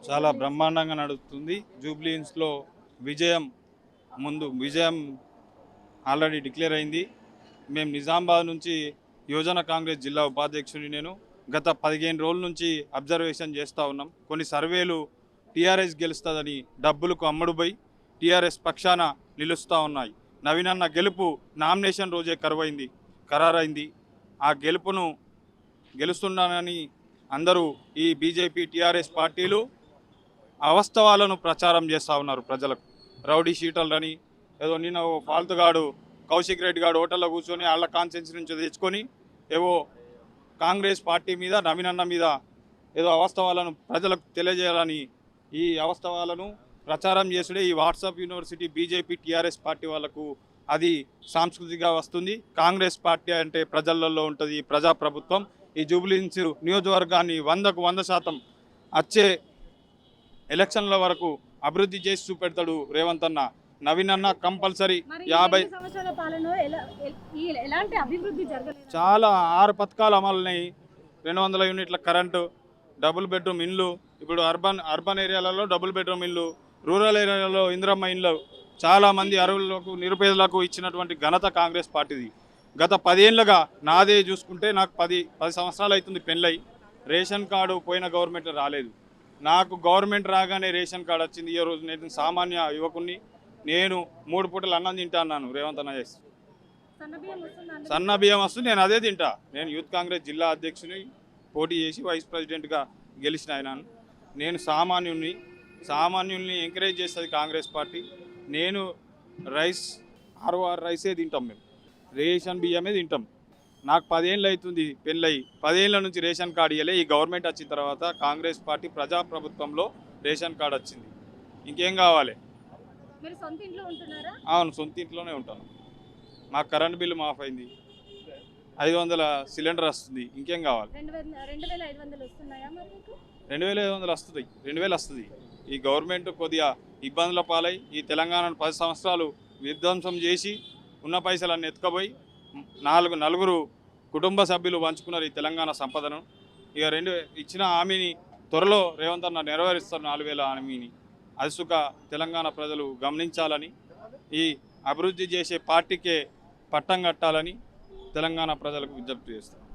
చాలా బ్రహ్మాండంగా నడుస్తుంది. జూబ్లీహిల్స్‌లో విజయం విజయం ఆల్రెడీ డిక్లేర్ అయింది. మేము నిజామాబాద్ నుంచి యువజన కాంగ్రెస్ జిల్లా ఉపాధ్యక్షుడిని నేను. గత 15 రోజుల నుంచి అబ్జర్వేషన్ చేస్తూ ఉన్నాం. కొన్ని సర్వేలు టీఆర్ఎస్ గెలుస్తుందని డబ్బులకు అమ్ముడుపోయి టీఆర్ఎస్ పక్షాన నిలుస్తూ ఉన్నాయి. నవీన్ అన్న గెలుపు నామినేషన్ రోజే ఖరారైంది. ఆ గెలుపును గెలుస్తున్నానని అందరూ ఈ బీజేపీ టీఆర్ఎస్ పార్టీలు అవాస్తవాలను ప్రచారం చేస్తూ ఉన్నారు ప్రజలకు. రౌడీ షీటర్లని ఏదో నిన్న ఓ ఫాల్తుగాడు కౌశిక్ రెడ్డి గారు హోటల్లో కూర్చొని వాళ్ళ కాన్సెన్స్ నుంచి తెచ్చుకొని ఏవో కాంగ్రెస్ పార్టీ మీద నవీన్ అన్న మీద ఏదో అవాస్తవాలను ప్రజలకు తెలియజేయాలని ఈ అవాస్తవాలను ప్రచారం చేసుడే ఈ WhatsApp university BJP TRS party వాళ్ళకు అది సాంస్కృతిగా వస్తుంది. కాంగ్రెస్ పార్టీ అంటే ప్రజలలో ఉంటుంది, ప్రజాప్రభుత్వం. ఈ జూబ్లీహిల్స్ నియోజకవర్గాన్ని 100కు 100% వచ్చే ఎలక్షన్ల వరకు అభివృద్ధి చేసి చూపెడతాడు రేవంత్ అన్న. నవీన్ అన్న కంపల్సరీ 50 చాలా 6 పథకాలు అమలున్నాయి. 200 యూనిట్ల కరెంటు, డబుల్ బెడ్రూమ్ ఇండ్లు, ఇప్పుడు అర్బన్ ఏరియాలలో డబుల్ బెడ్రూమ్ ఇల్లు, రూరల్ ఏరియాలలో ఇందిరమ్మ ఇండ్లు, చాలామంది అర్హులకు నిరుపేదలకు ఇచ్చినటువంటి ఘనత కాంగ్రెస్ పార్టీది. గత 10 ఏళ్ళుగా నాదే చూసుకుంటే నాకు 10 సంవత్సరాలు అవుతుంది పెళ్ళై. రేషన్ కార్డు పోయిన గవర్నమెంట్ రాలేదు. నాకు గవర్నమెంట్ రాగానే రేషన్ కార్డు వచ్చింది. ఈ రోజు నేను సామాన్య యువకుని. నేను 3 పూటలు అన్నం తింటా అన్నాను రేవంత్ అన్న చేసి. సన్న బియ్యం వస్తుంది, నేను అదే తింటా. నేను యూత్ కాంగ్రెస్ జిల్లా అధ్యక్షుని పోటీ చేసి వైస్ ప్రెసిడెంట్గా గెలిచిన అయినాను. నేను సామాన్యుల్ని ఎంకరేజ్ చేస్తుంది కాంగ్రెస్ పార్టీ. నేను రైస్ ఆర్ఓఆర్ రైసే తింటాం, మేము రేషన్ బియ్యమే తింటాం. నాకు 10 ఏళ్ళు అవుతుంది పెళ్ళయి. 10 ఏళ్ళ నుంచి రేషన్ కార్డు ఇవ్వలే. ఈ గవర్నమెంట్ వచ్చిన తర్వాత కాంగ్రెస్ పార్టీ ప్రజాప్రభుత్వంలో రేషన్ కార్డు వచ్చింది. ఇంకేం కావాలి? అవును, సొంత ఇంట్లోనే ఉంటాను. మాకు కరెంట్ బిల్లు మాఫ్ అయింది. 500 సిలిండర్ వస్తుంది. ఇంకేం కావాలి? 2500 వస్తుంది. 2000 వస్తుంది. ఈ గవర్నమెంట్ కొద్దిగా ఇబ్బందుల పాలై ఈ తెలంగాణను 10 సంవత్సరాలు విధ్వంసం చేసి ఉన్న పైసలన్నీ ఎత్తుకపోయి నలుగురు కుటుంబ సభ్యులు పంచుకున్నారు ఈ తెలంగాణ సంపదను. ఇక ఇచ్చిన హామీని త్వరలో రేవంత్ అన్న నెరవేరుస్తారు. 4000 హామీని అసుక తెలంగాణ ప్రజలు గమనించాలని, ఈ అభివృద్ధి చేసే పార్టీకే పట్టం కట్టాలని తెలంగాణ ప్రజలకు విజ్ఞప్తి చేస్తారు.